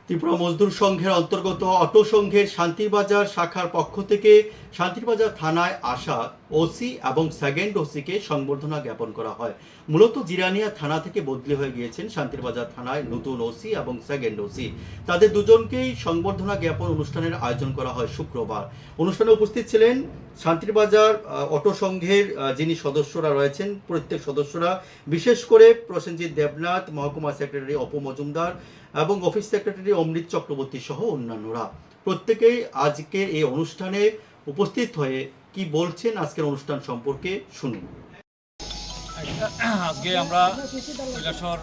ত্রিপুরা মজদুর সংঘের অন্তর্গত অটো সংঘের শান্তিরবাজার শাখার পক্ষ থেকে শান্তিরবাজার থানায় আসা ওসি এবং সেকেন্ড ওসিকে সংবর্ধনা জ্ঞাপন করা হয়। মূলত জিরানিয়া থানা থেকে বদলি হয়ে গিয়েছেন শান্তিরবাজার থানায় নতুন ওসি এবং সেকেন্ড ওসি। তাদের দুজনকেই সংবর্ধনা জ্ঞাপন অনুষ্ঠানের আয়োজন করা হয় শুক্রবার। অনুষ্ঠানে উপস্থিত ছিলেন শান্তিরবাজার অটো সংঘের যিনি সদস্যরা রয়েছেন, প্রত্যেক সদস্যরা, বিশেষ করে প্রসেনজিৎ দেবনাথ, মহকুমা সেক্রেটারি অপু মজুমদার এবং অফিস সেক্রেটারি অমৃত চক্রবর্তী সহ অন্যান্যরা। প্রত্যেকেই আজকের এই অনুষ্ঠানে উপস্থিত হয়ে কি বলছেন আজকের অনুষ্ঠান সম্পর্কে শুনুন। আজকে আমরা কৈলাসর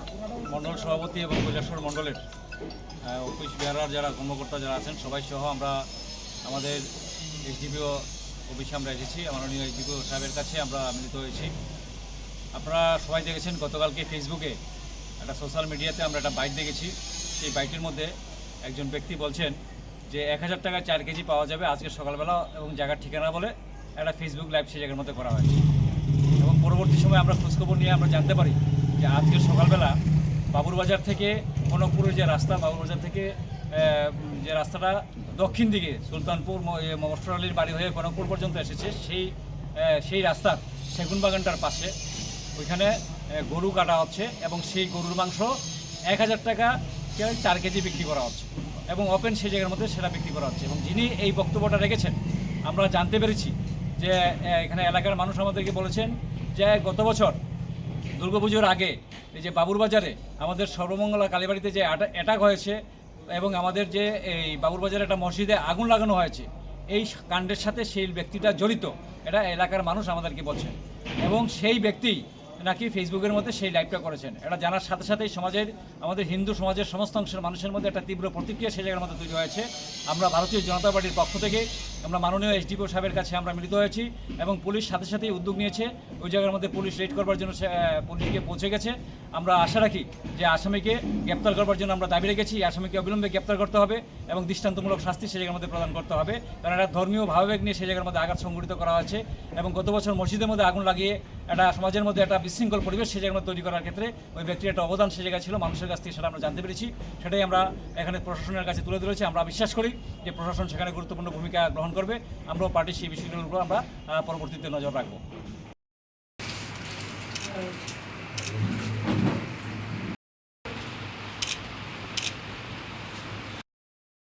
মণ্ডল সভাপতি এবং কৈলাসর মণ্ডলের অফিস বেয়ারার যারা কর্মকর্তা যারা আছেন সবাই সহ আমরা আমাদের এসডিপিও অফিসে আমরা এসেছি। মাননীয় এসডিপিও সাহেবের কাছে আমরা মিলিত হয়েছি। আপনারা সবাই দেখেছেন গতকালকে ফেসবুকে একটা সোশ্যাল মিডিয়াতে আমরা একটা বাইক দেখেছি। সেই বাইকটির মধ্যে একজন ব্যক্তি বলছেন যে 1000 টাকায় 4 কেজি পাওয়া যাবে আজকে সকালবেলা, এবং জায়গার ঠিকানা বলে একটা ফেসবুক লাইভ সেই জায়গার মধ্যে করা হয়েছে। এবং পরবর্তী সময় আমরা খোঁজখবর নিয়ে আমরা জানতে পারি যে আজকে সকালবেলা বাবুরবাজার থেকে কনকপুরের যে রাস্তা, বাবুরবাজার থেকে যে রাস্তাটা দক্ষিণ দিকে সুলতানপুর মফস্বর আলীর বাড়ি হয়ে কনকপুর পর্যন্ত এসেছে, সেই রাস্তার সেগুন বাগানটার পাশে ওইখানে গরু কাটা হচ্ছে এবং সেই গরুর মাংস 1000 টাকা 4 কেজি বিক্রি করা হচ্ছে এবং ওপেন সেই জায়গার মধ্যে সেটা বিক্রি করা হচ্ছে। এবং যিনি এই বক্তব্যটা রেখেছেন আমরা জানতে পেরেছি যে এখানে এলাকার মানুষ আমাদেরকে বলেছেন যে গত বছর দুর্গাপুজোর আগে এই যে বাবুরবাজারে আমাদের সর্বমঙ্গলা কালীবাড়িতে যে অ্যাটাক হয়েছে এবং আমাদের যে এই বাবুরবাজারে একটা মসজিদে আগুন লাগানো হয়েছে, এই কাণ্ডের সাথে সেই ব্যক্তিটা জড়িত, এটা এলাকার মানুষ আমাদেরকে বলছেন। এবং সেই ব্যক্তি নাকি ফেসবুকের মধ্যে সেই লাইভটা করেছেন। এটা জানার সাথে সাথেই আমাদের হিন্দু সমাজের সমস্ত অংশের মানুষের মধ্যে একটা তীব্র প্রতিক্রিয়া সেই জায়গার মধ্যে তৈরি হয়েছে। আমরা ভারতীয় জনতা পার্টির পক্ষ থেকে আমরা মাননীয় এসডিপিও সাহেবের কাছে আমরা মিলিত হয়েছি এবং পুলিশ সাথে সাথেই উদ্যোগ নিয়েছে। ওই জায়গার মধ্যে পুলিশ রেড করবার জন্য পুলিশকে পৌঁছে গেছে। আমরা আশা রাখি যে আসামিকে গ্রেপ্তার করবার জন্য আমরা দাবি রেখেছি। আসামিকে অবিলম্বে গ্রেপ্তার করতে হবে এবং দৃষ্টান্তমূলক শাস্তি সেই জায়গার মধ্যে প্রদান করতে হবে, কারণ একটা ধর্মীয় ভাবাবেগ নিয়ে সেই জায়গার মধ্যে আঘাত সংঘটিত করা হয়েছে। এবং গত বছর মসজিদের মধ্যে আগুন লাগিয়ে একটা সমাজের মধ্যে একটা বিশৃঙ্খল পরিবেশ সেই জায়গার মধ্যে তৈরি করার ক্ষেত্রে ওই ব্যক্তির একটা অবদান সেই জায়গায় ছিল। মানুষের কাছ থেকে সেটা আমরা জানতে পেরেছি, সেটাই আমরা এখানে প্রশাসনের কাছে তুলে ধরেছি। আমরা বিশ্বাস করি যে প্রশাসন সেখানে গুরুত্বপূর্ণ ভূমিকা গ্রহণ করবে। আমরাও পার্টির সেই বিষয়গুলোর উপর আমরা পরবর্তীতে নজর রাখবো।